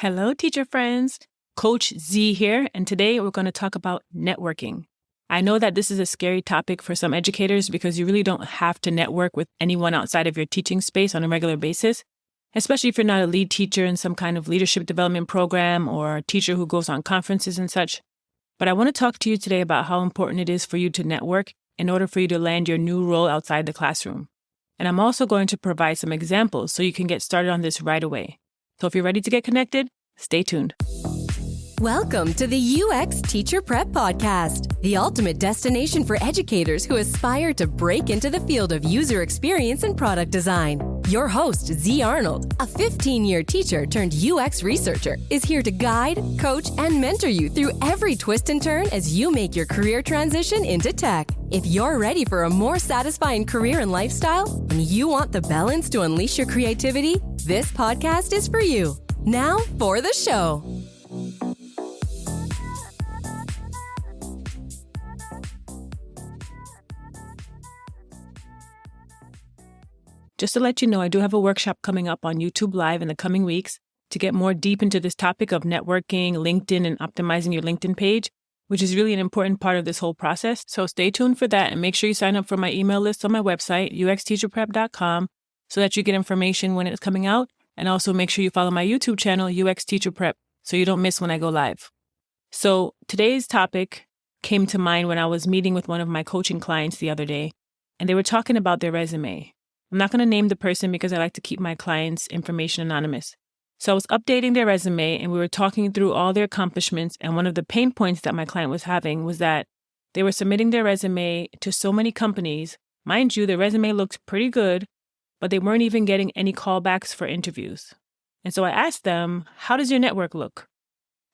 Hello, teacher friends. Coach Z here, and today we're going to talk about networking. I know that this is a scary topic for some educators because you really don't have to network with anyone outside of your teaching space on a regular basis, especially if you're not a lead teacher in some kind of leadership development program or a teacher who goes on conferences and such. But I want to talk to you today about how important it is for you to network in order for you to land your new role outside the classroom. And I'm also going to provide some examples so you can get started on this right away. So if you're ready to get connected, stay tuned. Welcome to the UX Teacher Prep Podcast, the ultimate destination for educators who aspire to break into the field of user experience and product design. Your host, Z Arnold, a 15-year teacher turned UX researcher, is here to guide, coach, and mentor you through every twist and turn as you make your career transition into tech. If you're ready for a more satisfying career and lifestyle, and you want the balance to unleash your creativity, this podcast is for you. Now for the show. Just to let you know, I do have a workshop coming up on YouTube Live in the coming weeks to get more deep into this topic of networking, LinkedIn, and optimizing your LinkedIn page, which is really an important part of this whole process. So stay tuned for that and make sure you sign up for my email list on my website, uxteacherprep.com, so that you get information when it's coming out. And also make sure you follow my YouTube channel, UX Teacher Prep, so you don't miss when I go live. So today's topic came to mind when I was meeting with one of my coaching clients the other day, and they were talking about their resume. I'm not going to name the person because I like to keep my clients' information anonymous. So I was updating their resume and we were talking through all their accomplishments. And one of the pain points that my client was having was that they were submitting their resume to so many companies. Mind you, their resume looked pretty good, but they weren't even getting any callbacks for interviews. And so I asked them, how does your network look?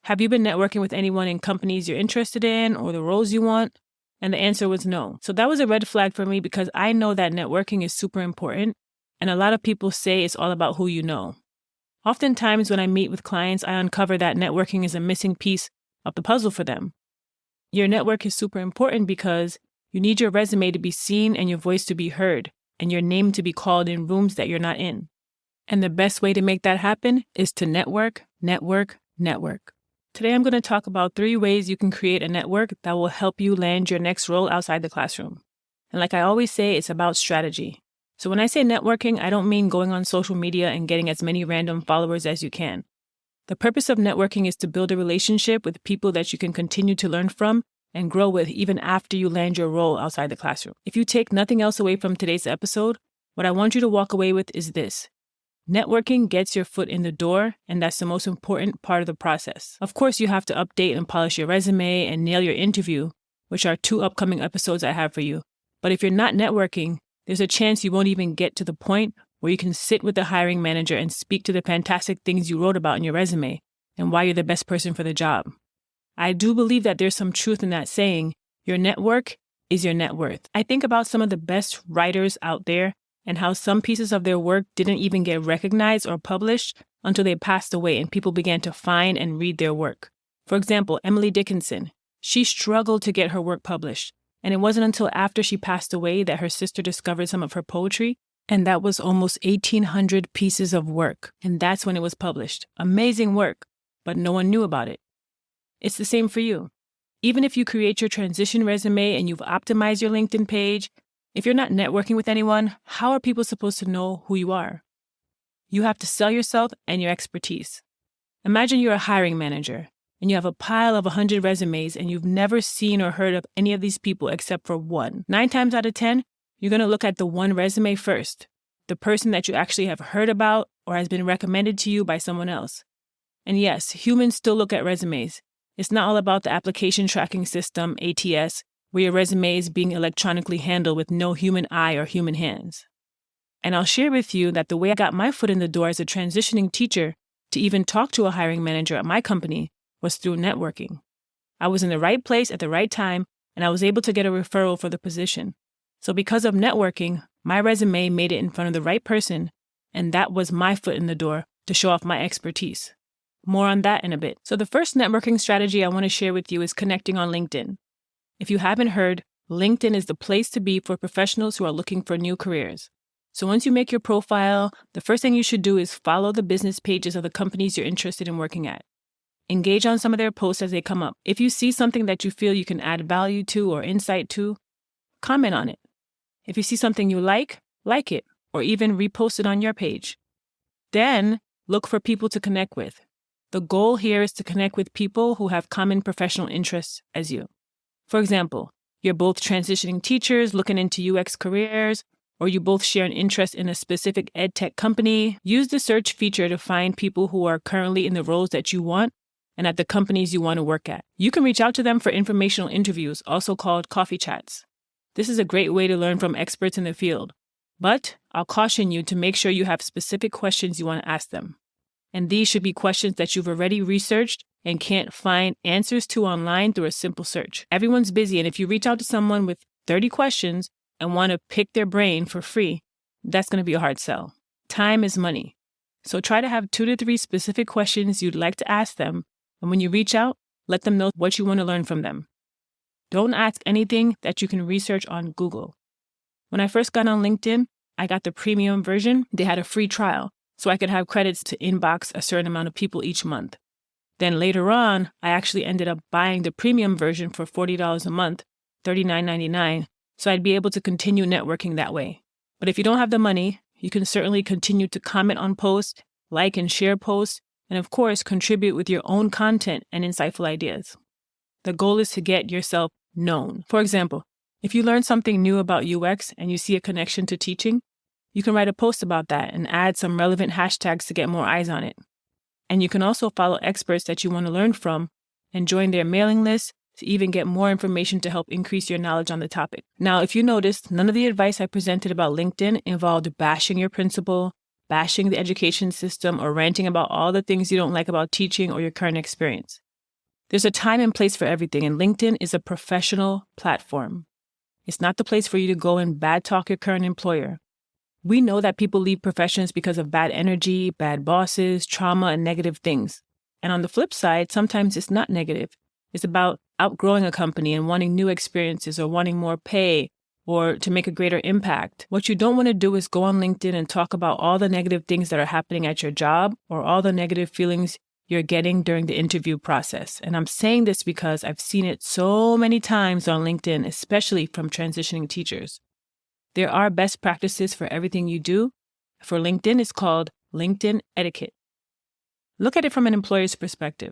Have you been networking with anyone in companies you're interested in or the roles you want? And the answer was no. So that was a red flag for me because I know that networking is super important. And a lot of people say it's all about who you know. Oftentimes when I meet with clients, I uncover that networking is a missing piece of the puzzle for them. Your network is super important because you need your resume to be seen and your voice to be heard and your name to be called in rooms that you're not in. And the best way to make that happen is to network, network, network. Today, I'm going to talk about 3 ways you can create a network that will help you land your next role outside the classroom. And like I always say, it's about strategy. So when I say networking, I don't mean going on social media and getting as many random followers as you can. The purpose of networking is to build a relationship with people that you can continue to learn from and grow with even after you land your role outside the classroom. If you take nothing else away from today's episode, what I want you to walk away with is this. Networking gets your foot in the door, and that's the most important part of the process. Of course, you have to update and polish your resume and nail your interview, which are 2 upcoming episodes I have for you. But if you're not networking, there's a chance you won't even get to the point where you can sit with the hiring manager and speak to the fantastic things you wrote about in your resume and why you're the best person for the job. I do believe that there's some truth in that saying, your network is your net worth. I think about some of the best writers out there and how some pieces of their work didn't even get recognized or published until they passed away and people began to find and read their work. For example, Emily Dickinson. She struggled to get her work published, and it wasn't until after she passed away that her sister discovered some of her poetry, and that was almost 1,800 pieces of work, and that's when it was published. Amazing work, but no one knew about it. It's the same for you. Even if you create your transition resume and you've optimized your LinkedIn page, if you're not networking with anyone, how are people supposed to know who you are? You have to sell yourself and your expertise. Imagine you're a hiring manager and you have a pile of 100 resumes and you've never seen or heard of any of these people except for one. 9 times out of 10, you're going to look at the one resume first, the person that you actually have heard about or has been recommended to you by someone else. And yes, humans still look at resumes. It's not all about the application tracking system, ATS, where your resume is being electronically handled with no human eye or human hands. And I'll share with you that the way I got my foot in the door as a transitioning teacher to even talk to a hiring manager at my company was through networking. I was in the right place at the right time, and I was able to get a referral for the position. So because of networking, my resume made it in front of the right person, and that was my foot in the door to show off my expertise. More on that in a bit. So the first networking strategy I want to share with you is connecting on LinkedIn. If you haven't heard, LinkedIn is the place to be for professionals who are looking for new careers. So once you make your profile, the first thing you should do is follow the business pages of the companies you're interested in working at. Engage on some of their posts as they come up. If you see something that you feel you can add value to or insight to, comment on it. If you see something you like it, or even repost it on your page. Then look for people to connect with. The goal here is to connect with people who have common professional interests as you. For example, you're both transitioning teachers looking into UX careers, or you both share an interest in a specific ed tech company. Use the search feature to find people who are currently in the roles that you want and at the companies you want to work at. You can reach out to them for informational interviews, also called coffee chats. This is a great way to learn from experts in the field. But I'll caution you to make sure you have specific questions you want to ask them. And these should be questions that you've already researched and can't find answers to online through a simple search. Everyone's busy, and if you reach out to someone with 30 questions and want to pick their brain for free, that's going to be a hard sell. Time is money. So try to have 2 to 3 specific questions you'd like to ask them, and when you reach out, let them know what you want to learn from them. Don't ask anything that you can research on Google. When I first got on LinkedIn, I got the premium version. They had a free trial, so I could have credits to inbox a certain amount of people each month. Then later on, I actually ended up buying the premium version for $40 a month, $39.99, so I'd be able to continue networking that way. But if you don't have the money, you can certainly continue to comment on posts, like and share posts, and of course, contribute with your own content and insightful ideas. The goal is to get yourself known. For example, if you learn something new about UX and you see a connection to teaching, you can write a post about that and add some relevant hashtags to get more eyes on it. And you can also follow experts that you want to learn from and join their mailing list to even get more information to help increase your knowledge on the topic. Now, if you noticed, none of the advice I presented about LinkedIn involved bashing your principal, bashing the education system, or ranting about all the things you don't like about teaching or your current experience. There's a time and place for everything, and LinkedIn is a professional platform. It's not the place for you to go and bad talk your current employer. We know that people leave professions because of bad energy, bad bosses, trauma, and negative things. And on the flip side, sometimes it's not negative. It's about outgrowing a company and wanting new experiences or wanting more pay or to make a greater impact. What you don't want to do is go on LinkedIn and talk about all the negative things that are happening at your job or all the negative feelings you're getting during the interview process. And I'm saying this because I've seen it so many times on LinkedIn, especially from transitioning teachers. There are best practices for everything you do. For LinkedIn, it's called LinkedIn etiquette. Look at it from an employer's perspective.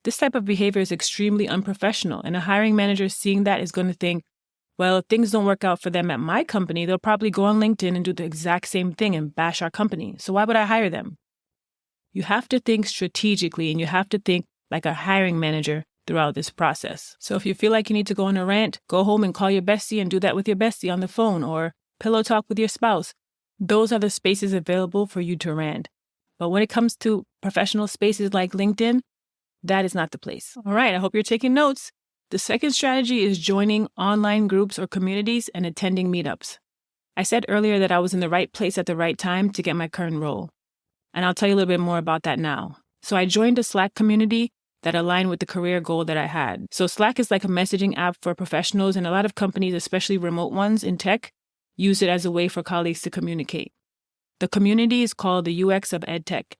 This type of behavior is extremely unprofessional, and a hiring manager seeing that is going to think, well, if things don't work out for them at my company, they'll probably go on LinkedIn and do the exact same thing and bash our company. So why would I hire them? You have to think strategically, and you have to think like a hiring manager throughout this process. So if you feel like you need to go on a rant, go home and call your bestie and do that with your bestie on the phone, or pillow talk with your spouse. Those are the spaces available for you to rant. But when it comes to professional spaces like LinkedIn, that is not the place. All right, I hope you're taking notes. The second strategy is joining online groups or communities and attending meetups. I said earlier that I was in the right place at the right time to get my current role. And I'll tell you a little bit more about that now. So I joined a Slack community that aligned with the career goal that I had. So Slack is like a messaging app for professionals, and a lot of companies, especially remote ones in tech, use it as a way for colleagues to communicate. The community is called the UX of EdTech,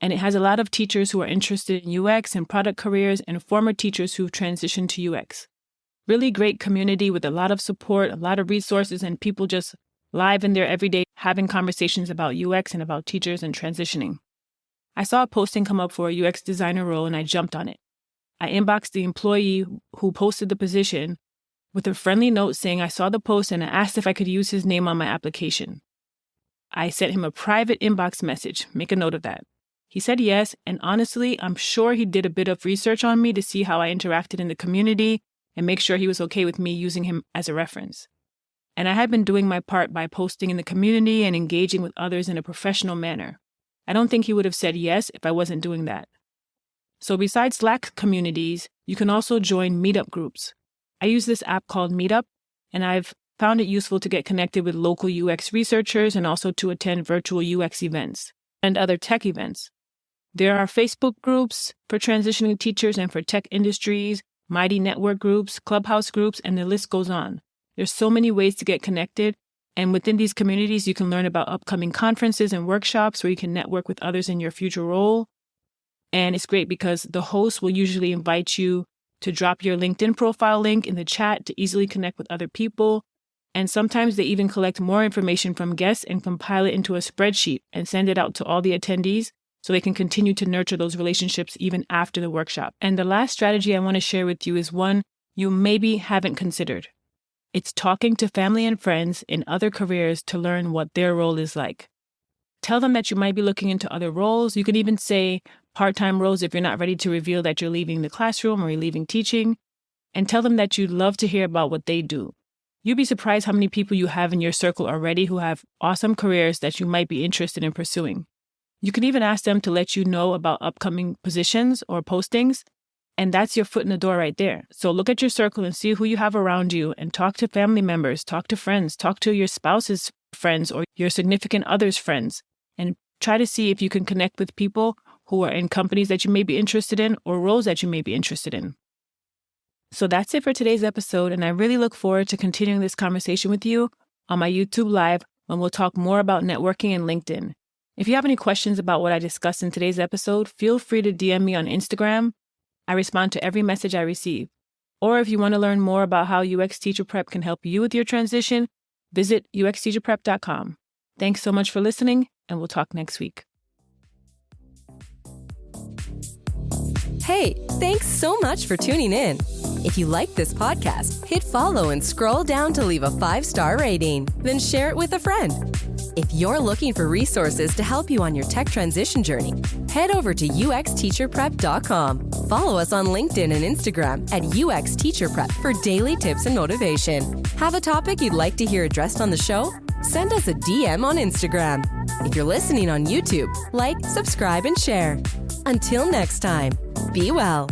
and it has a lot of teachers who are interested in UX and product careers and former teachers who've transitioned to UX. Really great community with a lot of support, a lot of resources, and people just live in there every day having conversations about UX and about teachers and transitioning. I saw a posting come up for a UX designer role and I jumped on it. I inboxed the employee who posted the position with a friendly note saying I saw the post and I asked if I could use his name on my application. I sent him a private inbox message. Make a note of that. He said yes, and honestly, I'm sure he did a bit of research on me to see how I interacted in the community and make sure he was okay with me using him as a reference. And I had been doing my part by posting in the community and engaging with others in a professional manner. I don't think he would have said yes if I wasn't doing that. So besides Slack communities, you can also join meetup groups. I use this app called Meetup, and I've found it useful to get connected with local UX researchers and also to attend virtual UX events and other tech events. There are Facebook groups for transitioning teachers and for tech industries, Mighty network groups, Clubhouse groups, and the list goes on. There's so many ways to get connected, And within these communities, you can learn about upcoming conferences and workshops where you can network with others in your future role. And it's great because the host will usually invite you to drop your LinkedIn profile link in the chat to easily connect with other people. And sometimes they even collect more information from guests and compile it into a spreadsheet and send it out to all the attendees so they can continue to nurture those relationships even after the workshop. And the last strategy I want to share with you is one you maybe haven't considered. It's talking to family and friends in other careers to learn what their role is like. Tell them that you might be looking into other roles. You can even say part-time roles if you're not ready to reveal that you're leaving the classroom or you're leaving teaching. And tell them that you'd love to hear about what they do. You'd be surprised how many people you have in your circle already who have awesome careers that you might be interested in pursuing. You can even ask them to let you know about upcoming positions or postings, and that's your foot in the door right there. So look at your circle and see who you have around you and talk to family members, talk to friends, talk to your spouse's friends or your significant other's friends, and try to see if you can connect with people who are in companies that you may be interested in or roles that you may be interested in. So that's it for today's episode, and I really look forward to continuing this conversation with you on my YouTube Live when we'll talk more about networking and LinkedIn. If you have any questions about what I discussed in today's episode, feel free to DM me on Instagram. I respond to every message I receive. Or if you want to learn more about how UX Teacher Prep can help you with your transition, visit uxteacherprep.com. Thanks so much for listening, and we'll talk next week. Hey, thanks so much for tuning in. If you like this podcast, hit follow and scroll down to leave a 5-star rating, then share it with a friend. If you're looking for resources to help you on your tech transition journey, head over to uxteacherprep.com. Follow us on LinkedIn and Instagram at uxteacherprep for daily tips and motivation. Have a topic you'd like to hear addressed on the show? Send us a DM on Instagram. If you're listening on YouTube, like, subscribe, and share. Until next time, be well.